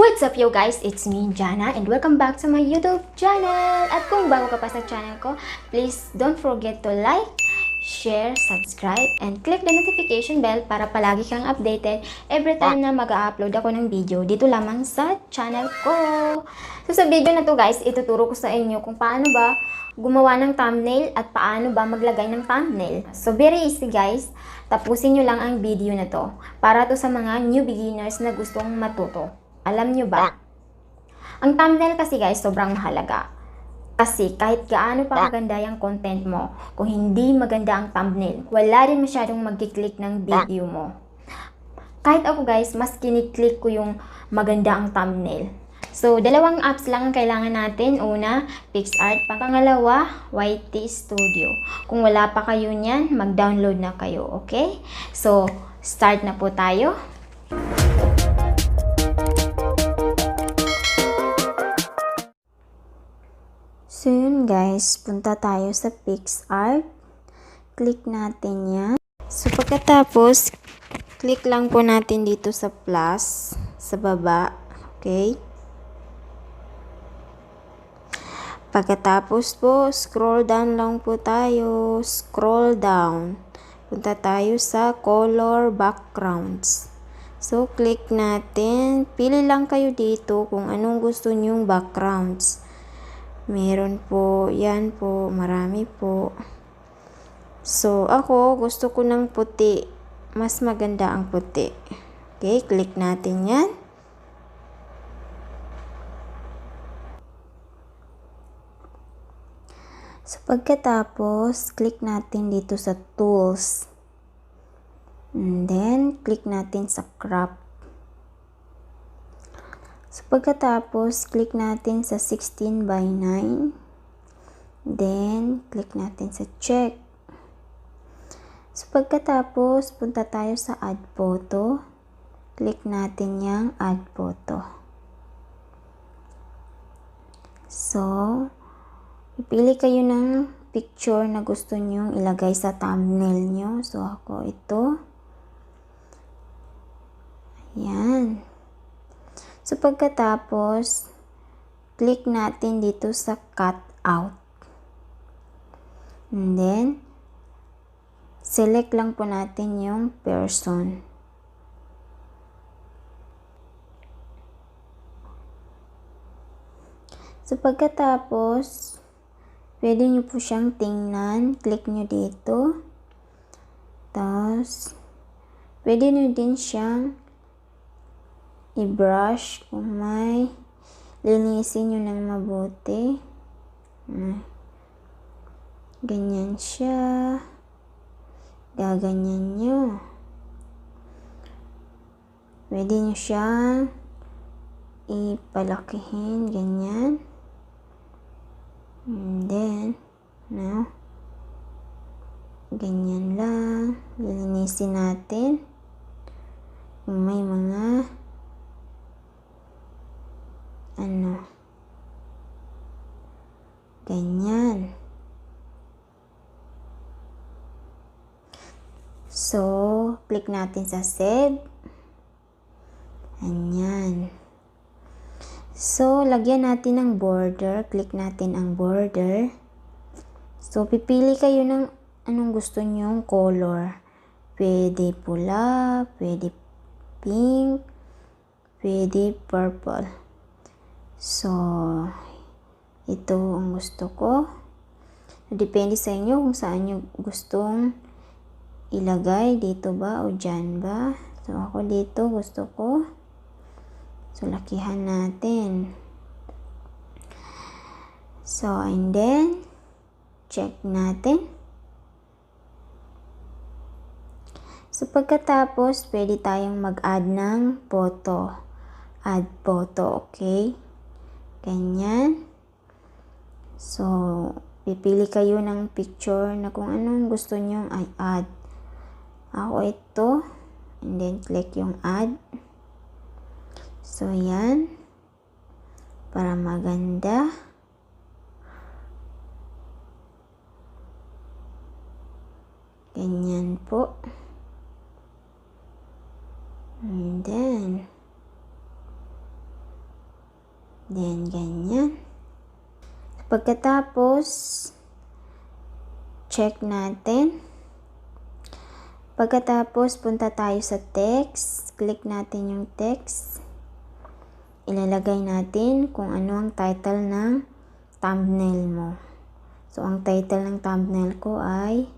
What's up yo guys? It's me, Jana, and welcome back to my YouTube channel. At kung bago ka pa sa channel ko, please don't forget to like, share, subscribe, and click the notification bell para palagi kang updated every time na mag-upload ako ng video dito lamang sa channel ko. So sa video na to guys, ituturo ko sa inyo kung paano ba gumawa ng thumbnail at paano ba maglagay ng thumbnail. So very easy guys, tapusin nyo lang ang video na to para to sa mga new beginners na gustong matuto. Alam nyo ba? Ang thumbnail kasi guys, sobrang mahalaga. Kasi kahit gaano pa kaganda yung content mo, kung hindi maganda ang thumbnail, wala rin masyadong mag-click ng video mo. Kahit ako guys, mas kiniklik ko yung maganda ang thumbnail. So, dalawang apps lang ang kailangan natin. Una, PixArt. Pangalawa, YT Studio. Kung wala pa kayo niyan, mag-download na kayo, okay? So, start na po tayo. So yun guys, punta tayo sa PixArt. Click natin yan. So pagkatapos, click lang po natin dito sa plus, sa baba. Okay? Pagkatapos po, scroll down lang po tayo. Scroll down. Punta tayo sa color backgrounds. So click natin. Pili lang kayo dito kung anong gusto nyong backgrounds. Meron po, yan po, marami po. So, ako, gusto ko ng puti. Mas maganda ang puti. Okay, click natin yan. So, pagkatapos, click natin dito sa tools. And then, click natin sa crop. So, pagkatapos, click natin sa 16:9. Then, click natin sa check. So, pagkatapos, punta tayo sa add photo. Click natin yung add photo. So, ipili kayo ng picture na gusto nyong ilagay sa thumbnail nyo. So, ako ito. Ayan. So, pagkatapos, click natin dito sa cut out. And then, select lang po natin yung person. So, pagkatapos, pwede nyo po siyang tingnan. Click nyo dito. Tapos, pwede nyo din siyang i-brush kung may linisin nyo ng mabuti. Ganyan siya. Gaganyan nyo. Pwede nyo siyang ipalakihin. Ganyan. And then, now, ganyan lang. Lilinisin natin. Kung may mga ganyan. So, click natin sa save. Ganyan. So, lagyan natin ng border. Click natin ang border. So, pipili kayo ng anong gusto nyong color. Pwede pula, pwede pink, pwede purple. So, ito ang gusto ko. Depende sa inyo kung saan nyo gustong ilagay. Dito ba o dyan ba? So, ako dito gusto ko. So, lakihan natin. So, and then, check natin. So, pagkatapos, pwede tayong mag-add ng photo. Add photo, okay? Ganyan. So, pipili kayo ng picture na kung anong gusto nyong i-add. Ako ito. And then, click yung add. So, yan. Para maganda. Ganyan po. And then, Then, ganyan. Pagkatapos, check natin. Pagkatapos, punta tayo sa text. Click natin yung text. Ilalagay natin kung ano ang title ng thumbnail mo. So, ang title ng thumbnail ko ay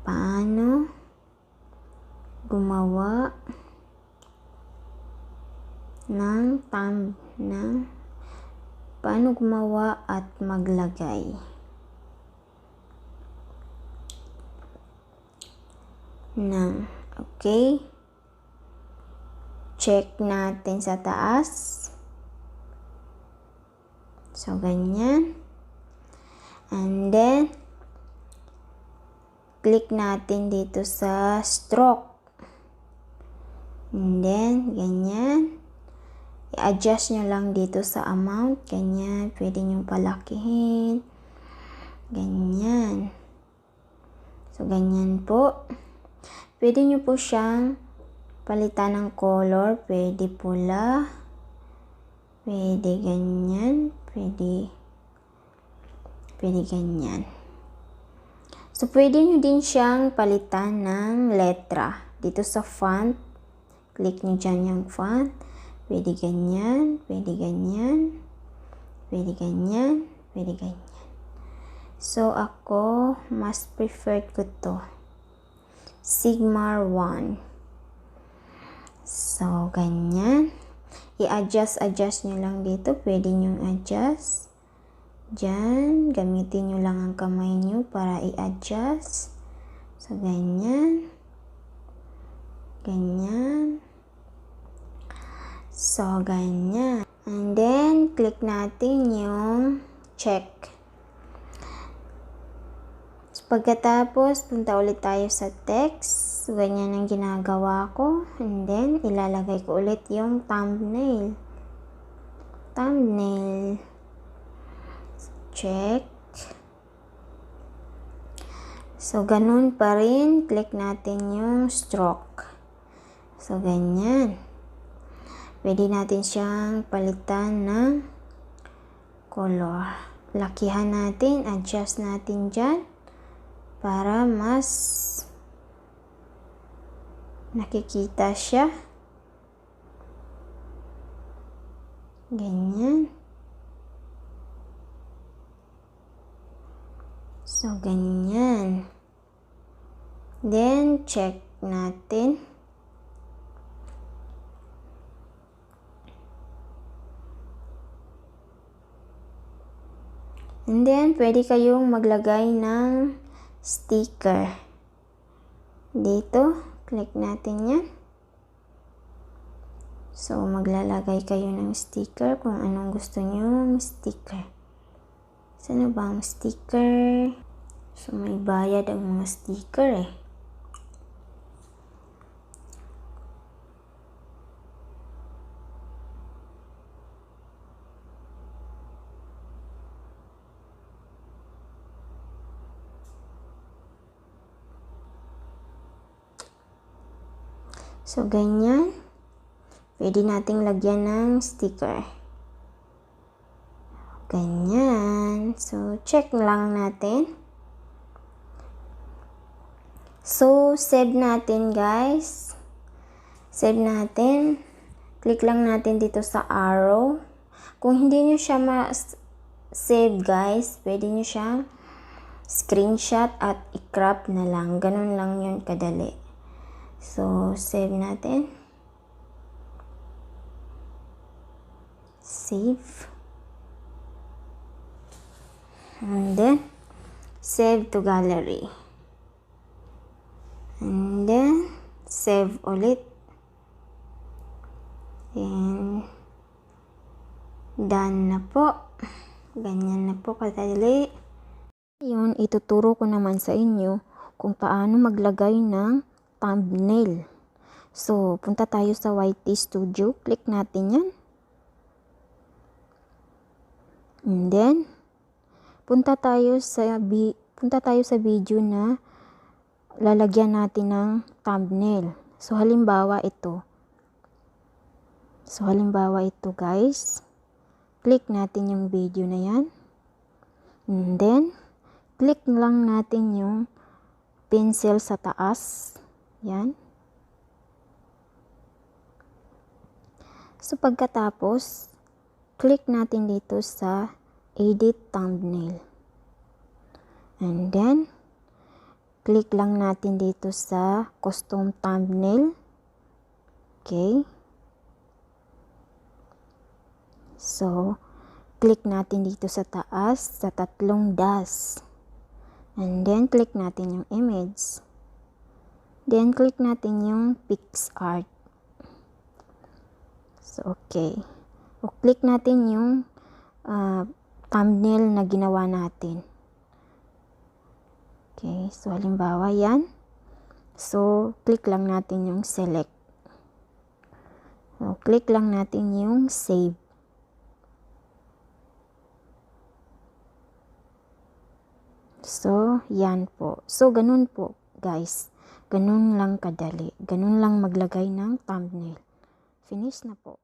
Paano gumawa Paano gumawa at maglagay ng, okay? Check natin sa taas. So, ganyan. And then, click natin dito sa stroke. And then, ganyan. I-adjust nyo lang dito sa amount. Ganyan. Pwede nyo palakihin. Ganyan. So, ganyan po. Pwede nyo po siyang palitan ng color. Pwede pula. Pwede ganyan. Pwede ganyan. So, pwede nyo din siyang palitan ng letra. Dito sa font, click nyo dyan yung font. Pwede ganyan, pwede ganyan, pwede ganyan, pwede ganyan. So, ako, mas preferred ko to. Sigma 1. So, ganyan. I-adjust nyo lang dito. Pwede nyo adjust. Diyan, gamitin nyo lang ang kamay nyo para i-adjust. So, ganyan. Ganyan. So, ganyan. And then, click natin yung check. So, pagkatapos, punta ulit tayo sa text. So, ganyan ang ginagawa ko. And then, ilalagay ko ulit yung thumbnail. Check. So, ganun pa rin. Click natin yung stroke. So, ganyan. Pwede natin siyang palitan ng color. Lakihan natin. Adjust natin dyan. Para mas nakikita siya. Ganyan. So, ganyan. Then, check natin. And then, pwede kayong maglagay ng sticker. Dito, click natin yan. So, maglalagay kayo ng sticker kung anong gusto nyo sticker. Saan ba ang sticker? So, may bayad ang mga sticker eh. So, ganyan. Pwede nating lagyan ng sticker. Ganyan. So, check lang natin. So, save natin, guys. Save natin. Click lang natin dito sa arrow. Kung hindi nyo siya ma-save, guys, pwede nyo siyang screenshot at i-crop na lang. Ganun lang yun kadali. So, save natin. Save. And then, save to gallery. And then, save ulit. And, done na po. Ganyan na po kadali. Ngayon, ituturo ko naman sa inyo kung paano maglagay ng thumbnail. So, punta tayo sa YT Studio. Click natin yan. And then, punta tayo sa video na lalagyan natin ng thumbnail. So, halimbawa ito. So, halimbawa ito guys. Click natin yung video na yan. And then, click lang natin yung pencil sa taas. Yan. So, pagkatapos, click natin dito sa edit thumbnail. And then, click lang natin dito sa custom thumbnail. Okay. So, click natin dito sa taas, sa tatlong dash. And then, click natin yung image. Then, click natin yung PixArt. So, okay. O, click natin yung thumbnail na ginawa natin. Okay. So, halimbawa yan. So, click lang natin yung select. So, click lang natin yung save. So, yan po. So, ganun po, guys. Ganun lang kadali. Ganun lang maglagay ng thumbnail. Finish na po.